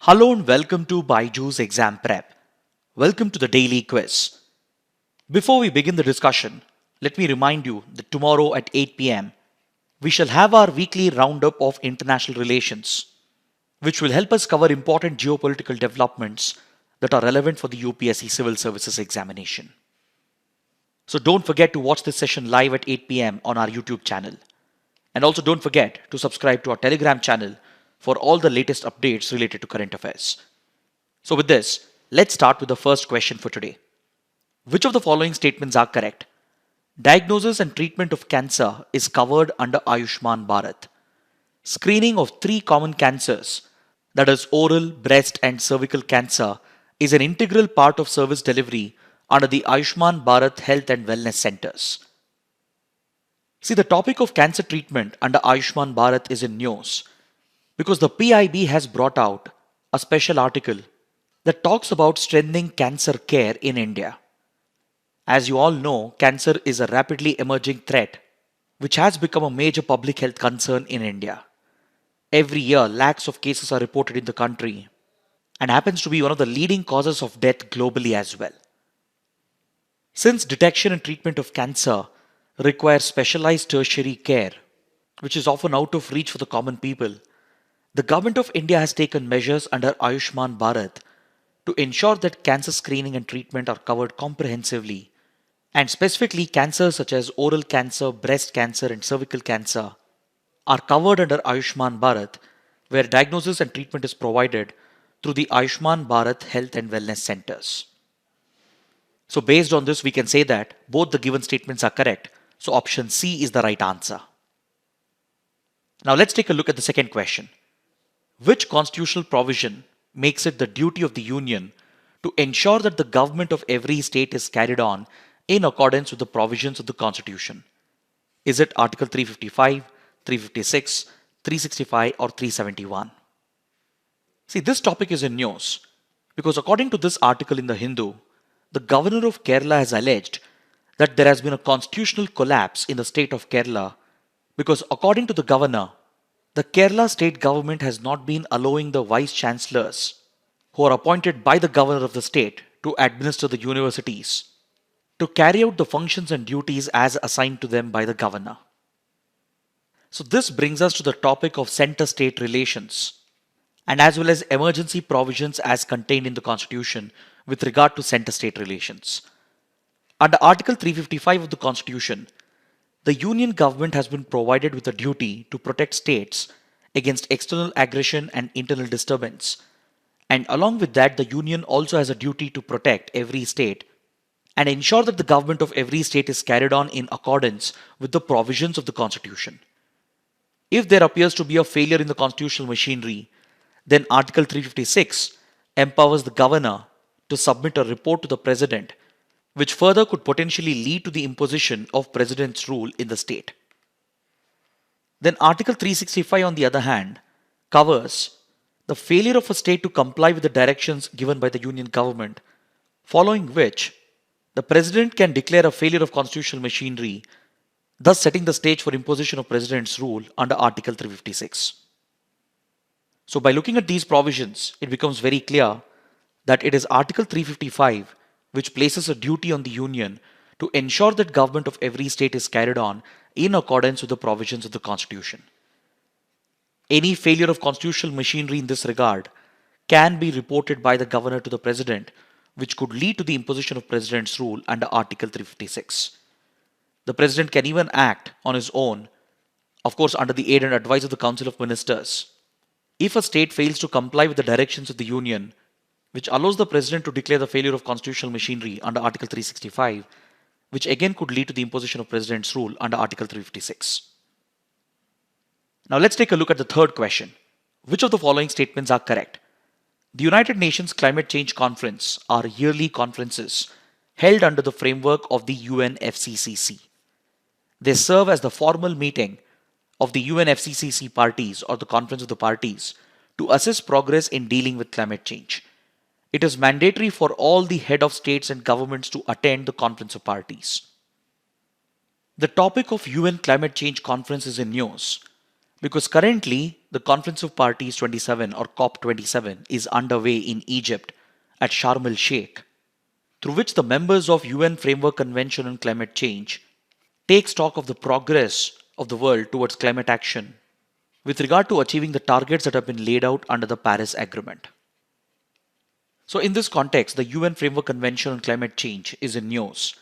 Hello and welcome to BYJU'S Exam Prep. Welcome to the daily quiz. Before we begin the discussion, let me remind you that tomorrow at 8 pm, we shall have our weekly roundup of international relations, which will help us cover important geopolitical developments that are relevant for the UPSC Civil Services examination. So don't forget to watch this session live at 8 pm on our YouTube channel. And also don't forget to subscribe to our Telegram channel for all the latest updates related to current affairs. So with this, let's start with the first question for today. Which of the following statements are correct? Diagnosis and treatment of cancer is covered under Ayushman Bharat. Screening of 3 common cancers, that is oral, breast and cervical cancer, is an integral part of service delivery under the Ayushman Bharat Health and Wellness Centers. See, the topic of cancer treatment under Ayushman Bharat is in news because the PIB has brought out a special article that talks about strengthening cancer care in India. As you all know, cancer is a rapidly emerging threat which has become a major public health concern in India. Every year, lakhs of cases are reported in the country and happens to be one of the leading causes of death globally as well. Since detection and treatment of cancer requires specialized tertiary care, which is often out of reach for the common people, the Government of India has taken measures under Ayushman Bharat to ensure that cancer screening and treatment are covered comprehensively, and specifically cancers such as oral cancer, breast cancer and cervical cancer are covered under Ayushman Bharat, where diagnosis and treatment is provided through the Ayushman Bharat Health and Wellness Centers. So based on this, we can say that both the given statements are correct, so option C is the right answer. Now let's take a look at the second question. Which constitutional provision makes it the duty of the Union to ensure that the government of every state is carried on in accordance with the provisions of the Constitution? Is it Article 355, 356, 365 or 371? See, this topic is in news because according to this article in the Hindu, the governor of Kerala has alleged that there has been a constitutional collapse in the state of Kerala because according to the governor, the Kerala state government has not been allowing the vice chancellors, who are appointed by the governor of the state to administer the universities, to carry out the functions and duties as assigned to them by the governor. So this brings us to the topic of center-state relations and as well as emergency provisions as contained in the Constitution with regard to center-state relations. Under Article 355 of the Constitution, the Union government has been provided with a duty to protect states against external aggression and internal disturbance. And along with that, the Union also has a duty to protect every state and ensure that the government of every state is carried on in accordance with the provisions of the Constitution. If there appears to be a failure in the constitutional machinery, then Article 356 empowers the governor to submit a report to the president, which further could potentially lead to the imposition of president's rule in the state. Then Article 365 on the other hand covers the failure of a state to comply with the directions given by the union government, following which the president can declare a failure of constitutional machinery, thus setting the stage for imposition of president's rule under Article 356. So by looking at these provisions, it becomes very clear that it is Article 355 which places a duty on the Union to ensure that government of every state is carried on in accordance with the provisions of the Constitution. Any failure of constitutional machinery in this regard can be reported by the governor to the president, which could lead to the imposition of president's rule under Article 356. The president can even act on his own, of course under the aid and advice of the Council of Ministers, if a state fails to comply with the directions of the Union, which allows the president to declare the failure of constitutional machinery under Article 365, which again could lead to the imposition of president's rule under Article 356. Now let's take a look at the third question. Which of the following statements are correct? The United Nations Climate Change Conference are yearly conferences held under the framework of the UNFCCC. They serve as the formal meeting of the UNFCCC parties or the Conference of the Parties to assess progress in dealing with climate change. It is mandatory for all the head of states and governments to attend the Conference of Parties. The topic of UN Climate Change Conference is in news Because currently the Conference of Parties 27 or COP27 is underway in Egypt at Sharm el Sheikh, through which the members of UN Framework Convention on Climate Change take stock of the progress of the world towards climate action with regard to achieving the targets that have been laid out under the Paris Agreement. So in this context, the UN Framework Convention on Climate Change is in news,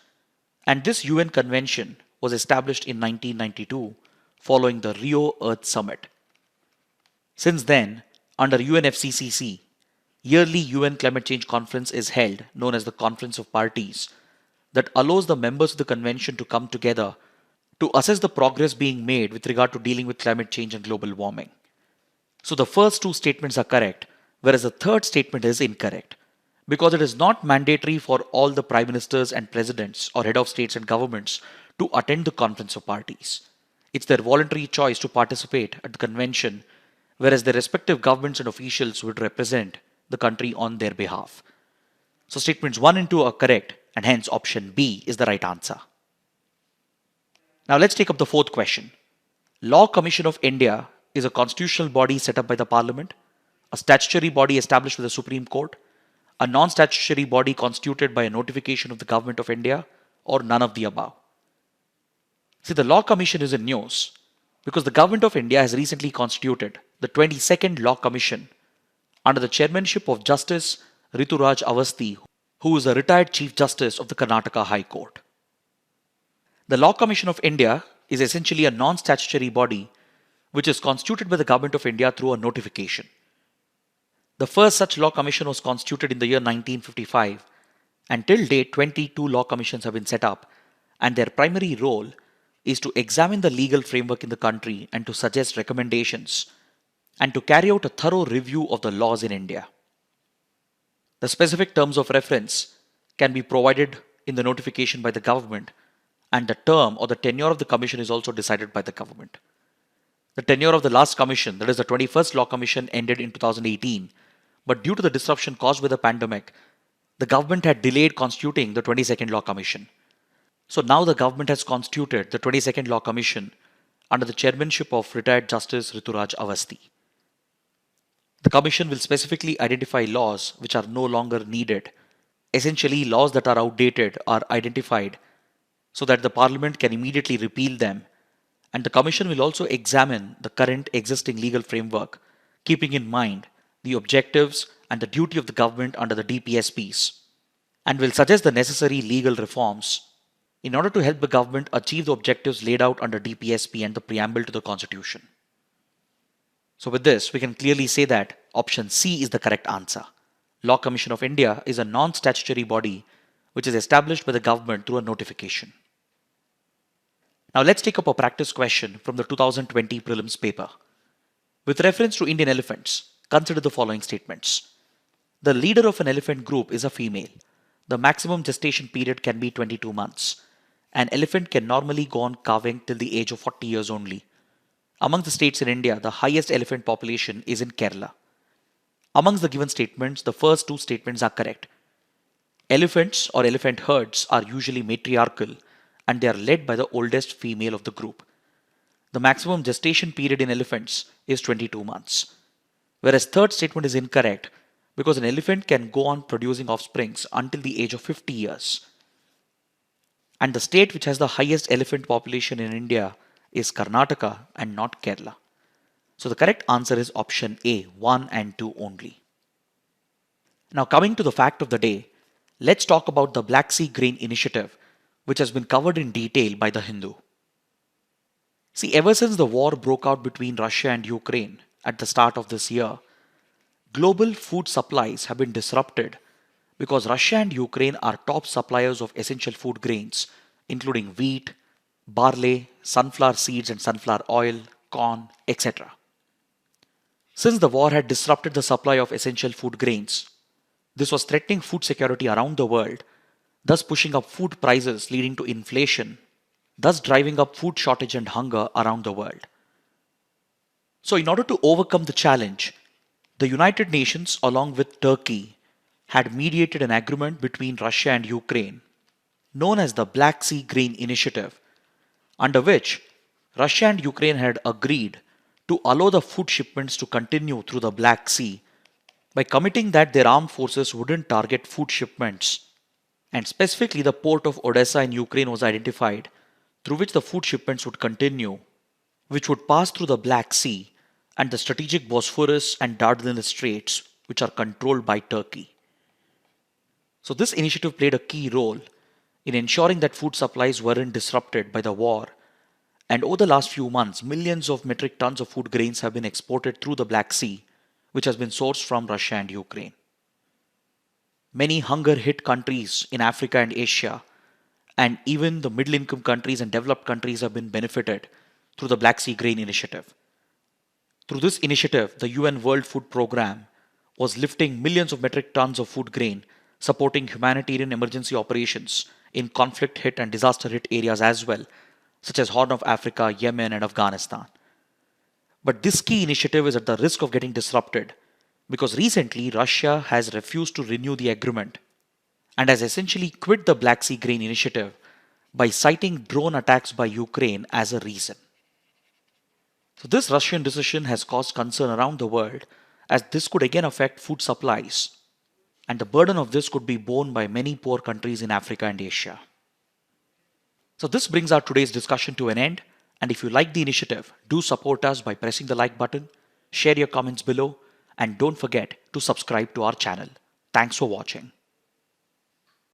and this UN convention was established in 1992 following the Rio Earth Summit. Since then, under UNFCCC, yearly UN Climate Change Conference is held, known as the Conference of Parties, that allows the members of the convention to come together to assess the progress being made with regard to dealing with climate change and global warming. So the first two statements are correct, whereas the third statement is incorrect, because it is not mandatory for all the prime ministers and presidents or head of states and governments to attend the Conference of Parties. It's their voluntary choice to participate at the convention, whereas their respective governments and officials would represent the country on their behalf. So statements 1 and 2 are correct, and hence option B is the right answer. Now let's take up the fourth question. Law Commission of India is a constitutional body set up by the Parliament, a statutory body established by the Supreme Court, a non-statutory body constituted by a notification of the Government of India, or none of the above. See, the Law Commission is in news because the Government of India has recently constituted the 22nd Law Commission under the chairmanship of Justice Rituraj Awasthi, who is a retired Chief Justice of the Karnataka High Court. The Law Commission of India is essentially a non-statutory body which is constituted by the Government of India through a notification. The first such law commission was constituted in the year 1955, and till date 22 law commissions have been set up, and their primary role is to examine the legal framework in the country and to suggest recommendations and to carry out a thorough review of the laws in India. The specific terms of reference can be provided in the notification by the government, and the term or the tenure of the commission is also decided by the government. The tenure of the last commission, that is the 21st Law Commission, ended in 2018, but due to the disruption caused by the pandemic, the government had delayed constituting the 22nd Law Commission. So now the government has constituted the 22nd Law Commission under the chairmanship of retired Justice Rituraj Awasthi. The commission will specifically identify laws which are no longer needed. Essentially, laws that are outdated are identified so that the Parliament can immediately repeal them, and the commission will also examine the current existing legal framework, keeping in mind the objectives and the duty of the government under the DPSPs, and will suggest the necessary legal reforms in order to help the government achieve the objectives laid out under DPSP and the preamble to the Constitution. So with this, we can clearly say that option C is the correct answer. Law Commission of India is a non-statutory body which is established by the government through a notification. Now let's take up a practice question from the 2020 Prelims paper. With reference to Indian elephants, consider the following statements. The leader of an elephant group is a female. The maximum gestation period can be 22 months. An elephant can normally go on calving till the age of 40 years only. Among the states in India, the highest elephant population is in Kerala. Amongst the given statements, the first two statements are correct. Elephants or elephant herds are usually matriarchal and they are led by the oldest female of the group. The maximum gestation period in elephants is 22 months. Whereas third statement is incorrect because an elephant can go on producing offsprings until the age of 50 years. And the state which has the highest elephant population in India is Karnataka and not Kerala. So the correct answer is option A, 1 and 2 only. Now coming to the fact of the day, let's talk about the Black Sea Grain Initiative, which has been covered in detail by The Hindu. See, ever since the war broke out between Russia and Ukraine at the start of this year, global food supplies have been disrupted because Russia and Ukraine are top suppliers of essential food grains, including wheat, barley, sunflower seeds and sunflower oil, corn, etc. Since the war had disrupted the supply of essential food grains, this was threatening food security around the world, thus pushing up food prices leading to inflation, thus driving up food shortage and hunger around the world. So in order to overcome the challenge, the United Nations along with Turkey had mediated an agreement between Russia and Ukraine known as the Black Sea Grain Initiative, under which Russia and Ukraine had agreed to allow the food shipments to continue through the Black Sea by committing that their armed forces wouldn't target food shipments. And specifically, the port of Odessa in Ukraine was identified through which the food shipments would continue, which would pass through the Black Sea and the strategic Bosphorus and Dardanelles Straits, which are controlled by Turkey. So, this initiative played a key role in ensuring that food supplies weren't disrupted by the war. And over the last few months, millions of metric tons of food grains have been exported through the Black Sea, which has been sourced from Russia and Ukraine. Many hunger-hit countries in Africa and Asia, and even the middle-income countries and developed countries have been benefited through the Black Sea Grain Initiative. Through this initiative, the UN World Food Programme was lifting millions of metric tons of food grain, supporting humanitarian emergency operations in conflict-hit and disaster-hit areas as well, such as Horn of Africa, Yemen, and Afghanistan. But this key initiative is at the risk of getting disrupted because recently Russia has refused to renew the agreement and has essentially quit the Black Sea Grain Initiative by citing drone attacks by Ukraine as a reason. So this Russian decision has caused concern around the world as this could again affect food supplies, and the burden of this could be borne by many poor countries in Africa and Asia. So this brings our today's discussion to an end, and if you like the initiative, do support us by pressing the like button, share your comments below, and don't forget to subscribe to our channel. Thanks for watching.